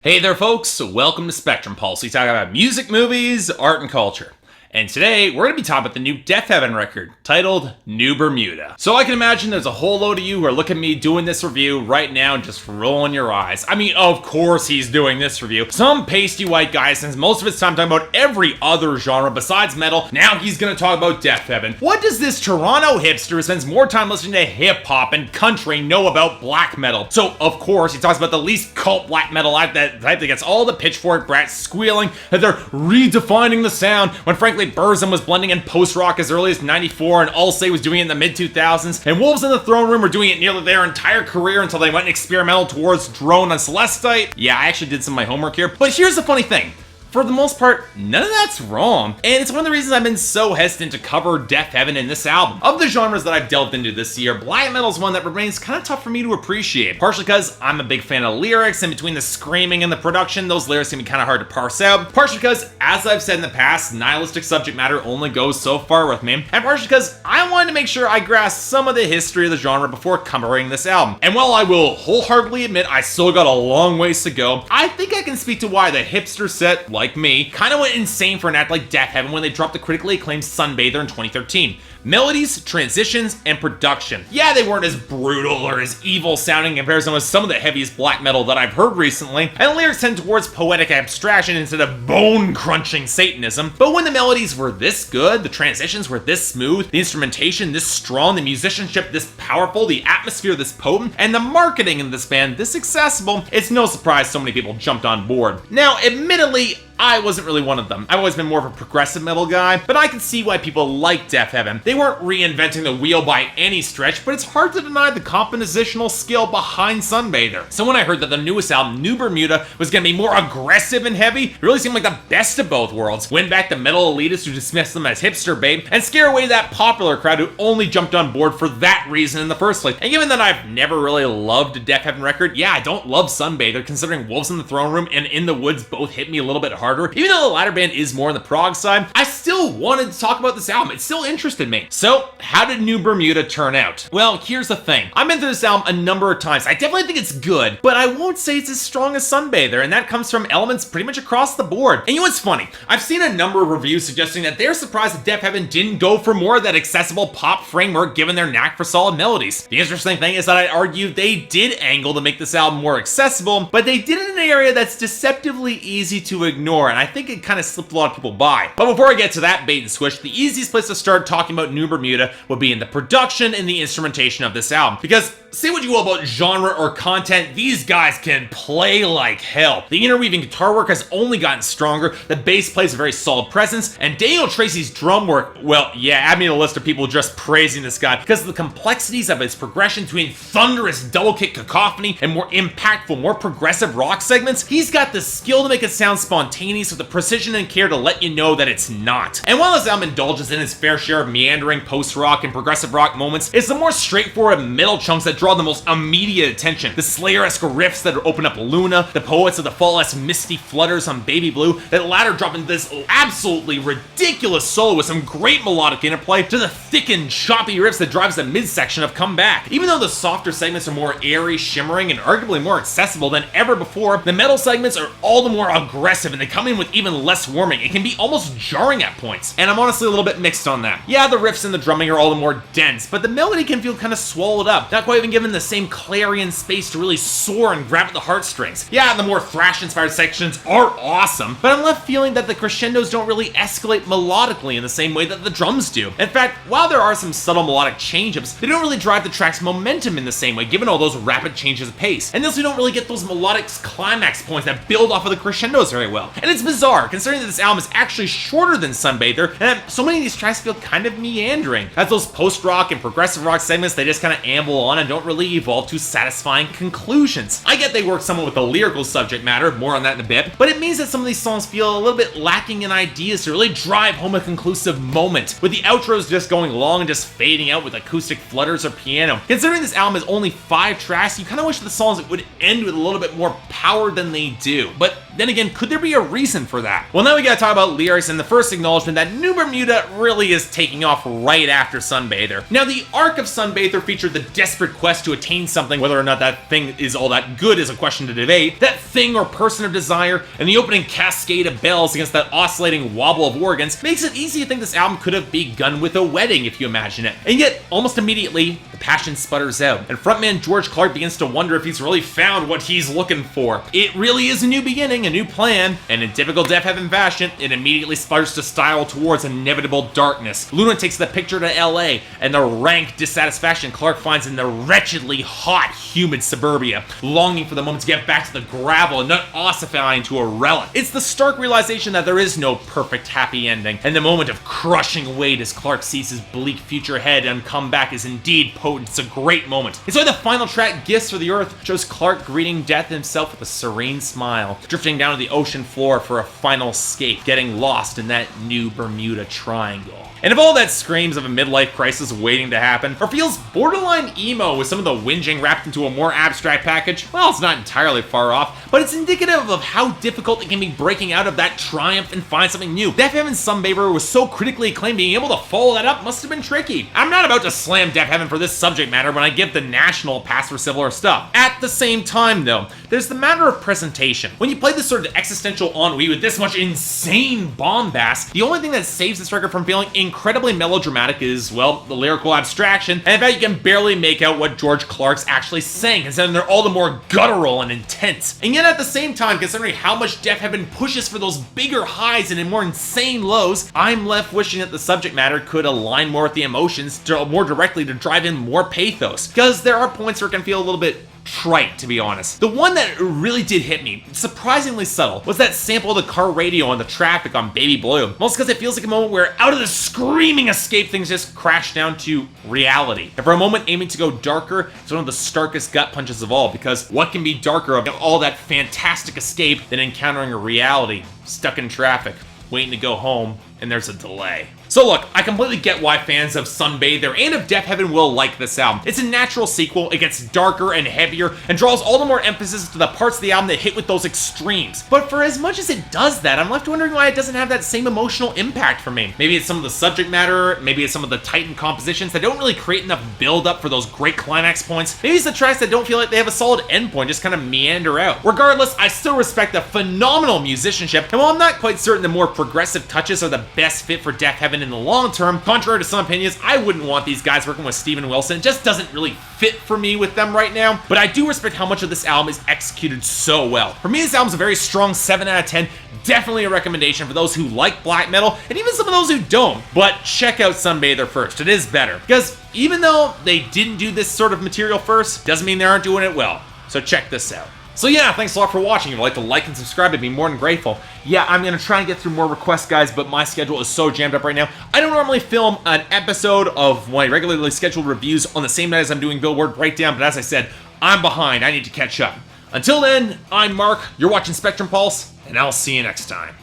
Hey there folks, welcome to Spectrum Pulse. We talk about music, movies, art, and culture. And today, we're going to be talking about the new Deafheaven record, titled New Bermuda. So I can imagine there's a whole load of you who are looking at me doing this review right now and just rolling your eyes. I mean, of course he's doing this review. Some pasty white guy spends most of his time talking about every other genre besides metal. Now he's going to talk about Deafheaven. What does this Toronto hipster who spends more time listening to hip-hop and country know about black metal? So, of course, he talks about the least cult black metal act, that type that gets all the pitchfork brats squealing that they're redefining the sound, when frankly Burzum was blending in post-rock as early as 94 and Allsay was doing it in the mid-2000s, and Wolves in the Throne Room were doing it nearly their entire career until they went experimental towards Drone and Celestite. Yeah, I actually did some of my homework here, but here's the funny thing. For the most part, none of that's wrong, and it's one of the reasons I've been so hesitant to cover Deafheaven in this album. Of the genres that I've delved into this year, black metal is one that remains kind of tough for me to appreciate, partially because I'm a big fan of lyrics, and between the screaming and the production, those lyrics can be kind of hard to parse out, partially because, as I've said in the past, nihilistic subject matter only goes so far with me, and partially because I wanted to make sure I grasped some of the history of the genre before covering this album. And while I will wholeheartedly admit I still got a long ways to go, I think I can speak to why the hipster set, like me, kind of went insane for an act like Deafheaven when they dropped the critically acclaimed Sunbather in 2013. Melodies, transitions, and production. Yeah, they weren't as brutal or as evil sounding in comparison with some of the heaviest black metal that I've heard recently, and lyrics tend towards poetic abstraction instead of bone-crunching Satanism. But when the melodies were this good, the transitions were this smooth, the instrumentation this strong, the musicianship this powerful, the atmosphere this potent, and the marketing in this band this accessible, it's no surprise so many people jumped on board. Now, admittedly, I wasn't really one of them. I've always been more of a progressive metal guy, but I can see why people like Deafheaven. They weren't reinventing the wheel by any stretch, but it's hard to deny the compositional skill behind Sunbather. So when I heard that the newest album, New Bermuda, was gonna be more aggressive and heavy, it really seemed like the best of both worlds. Win back the metal elitists who dismiss them as hipster bait, and scare away that popular crowd who only jumped on board for that reason in the first place. And given that I've never really loved a Deafheaven record, yeah, I don't love Sunbather, considering Wolves in the Throne Room and In the Woods both hit me a little bit harder. Even though the latter band is more on the prog side, I still wanted to talk about this album. It still interested me. So, how did New Bermuda turn out? Well, here's the thing. I've been through this album a number of times. I definitely think it's good, but I won't say it's as strong as Sunbather, and that comes from elements pretty much across the board. And you know what's funny? I've seen a number of reviews suggesting that they're surprised that Deafheaven didn't go for more of that accessible pop framework given their knack for solid melodies. The interesting thing is that I'd argue they did angle to make this album more accessible, but they did it in an area that's deceptively easy to ignore, and I think it kind of slipped a lot of people by. But before I get to that bait and switch, the easiest place to start talking about New Bermuda would be in the production and the instrumentation of this album. Because say what you will about genre or content, these guys can play like hell. The interweaving guitar work has only gotten stronger, the bass plays a very solid presence, and Daniel Tracy's drum work, well, yeah, add me to a list of people just praising this guy because of the complexities of his progression between thunderous double kick cacophony and more impactful, more progressive rock segments. He's got the skill to make it sound spontaneous with the precision and care to let you know that it's not. And while this album indulges in its fair share of meandering post-rock and progressive rock moments, it's the more straightforward metal chunks that draw the most immediate attention. The Slayer-esque riffs that open up Luna, the Poets of the Fall-esque misty flutters on Baby Blue, that latter drop into this absolutely ridiculous solo with some great melodic interplay, to the thick and choppy riffs that drives the midsection of Come Back. Even though the softer segments are more airy, shimmering, and arguably more accessible than ever before, the metal segments are all the more aggressive and they come in with even less warming. It can be almost jarring at points, and I'm honestly a little bit mixed on that. Yeah, the riffs and the drumming are all the more dense, but the melody can feel kind of swallowed up, not quite even given the same clarion space to really soar and grab at the heartstrings. Yeah, the more thrash-inspired sections are awesome, but I'm left feeling that the crescendos don't really escalate melodically in the same way that the drums do. In fact, while there are some subtle melodic change-ups, they don't really drive the track's momentum in the same way, given all those rapid changes of pace. And thus we don't really get those melodic climax points that build off of the crescendos very well. And it's bizarre, considering that this album is actually shorter than Sunbather, and that so many of these tracks feel kind of meandering. As those post-rock and progressive rock segments, they just kind of amble on and don't really evolve to satisfying conclusions. I get they work somewhat with the lyrical subject matter, more on that in a bit, but it means that some of these songs feel a little bit lacking in ideas to really drive home a conclusive moment, with the outros just going long and just fading out with acoustic flutters or piano. Considering this album is only 5 tracks, you kind of wish the songs would end with a little bit more power than they do. But then again, could there be a reason for that? Well, now we gotta talk about lyrics and the first acknowledgement that New Bermuda really is taking off right after Sunbather. Now, the arc of Sunbather featured the desperate quest quest to attain something, whether or not that thing is all that good is a question to debate, that thing or person of desire, and the opening cascade of bells against that oscillating wobble of organs makes it easy to think this album could have begun with a wedding if you imagine it. And yet, almost immediately, the passion sputters out, and frontman George Clark begins to wonder if he's really found what he's looking for. It really is a new beginning, a new plan, and in typical Deafheaven fashion, it immediately sputters to spiral towards inevitable darkness. Luna takes the picture to LA, and the rank dissatisfaction Clark finds in the wretchedly hot, humid suburbia, longing for the moment to get back to the gravel and not ossify into a relic. It's the stark realization that there is no perfect happy ending, and the moment of crushing weight as Clark sees his bleak future ahead and come back is indeed potent. It's a great moment. It's why the final track, Gifts for the Earth, shows Clark greeting death himself with a serene smile, drifting down to the ocean floor for a final escape, getting lost in that new Bermuda Triangle. And if all that screams of a midlife crisis waiting to happen, or feels borderline emo with some of the whinging wrapped into a more abstract package, well, it's not entirely far off, but it's indicative of how difficult it can be breaking out of that triumph and find something new. Deafheaven's Sunbather was so critically acclaimed, being able to follow that up must have been tricky. I'm not about to slam Deafheaven for this subject matter when I give the National a pass for similar stuff. At the same time, though, there's the matter of presentation. When you play this sort of existential ennui with this much insane bombast, the only thing that saves this record from feeling incredibly melodramatic is, well, the lyrical abstraction, and in fact you can barely make out what George Clark's actually saying, considering they're all the more guttural and intense. And yet at the same time, considering how much Deafheaven pushes for those bigger highs and in more insane lows, I'm left wishing that the subject matter could align more with the emotions more directly to drive in more pathos, because there are points where it can feel a little bit trite, to be honest. The one that really did hit me, surprisingly subtle, was that sample of the car radio and the traffic on Baby Blue. Mostly because it feels like a moment where out of the screaming escape, things just crash down to reality. And for a moment aiming to go darker, it's one of the starkest gut punches of all, because what can be darker of all that fantastic escape than encountering a reality, stuck in traffic, waiting to go home, and there's a delay. So look, I completely get why fans of Sunbather and of Deafheaven will like this album. It's a natural sequel, it gets darker and heavier, and draws all the more emphasis to the parts of the album that hit with those extremes. But for as much as it does that, I'm left wondering why it doesn't have that same emotional impact for me. Maybe it's some of the subject matter, maybe it's some of the tightened compositions that don't really create enough build-up for those great climax points. Maybe it's the tracks that don't feel like they have a solid endpoint, just kind of meander out. Regardless, I still respect the phenomenal musicianship, and while I'm not quite certain the more progressive touches are the best fit for Deafheaven in the long term, contrary to some opinions, I wouldn't want these guys working with Steven Wilson. It just doesn't really fit for me with them right now, but I do respect how much of this album is executed so well. For me, this album's a very strong 7 out of 10, definitely a recommendation for those who like black metal, and even some of those who don't, but check out Sunbather first, it is better, because even though they didn't do this sort of material first, doesn't mean they aren't doing it well, so check this out. So yeah, thanks a lot for watching. If you'd like to like and subscribe, I'd be more than grateful. Yeah, I'm going to try and get through more requests, guys, but my schedule is so jammed up right now. I don't normally film an episode of my regularly scheduled reviews on the same night as I'm doing Billboard Breakdown, but as I said, I'm behind. I need to catch up. Until then, I'm Mark, you're watching Spectrum Pulse, and I'll see you next time.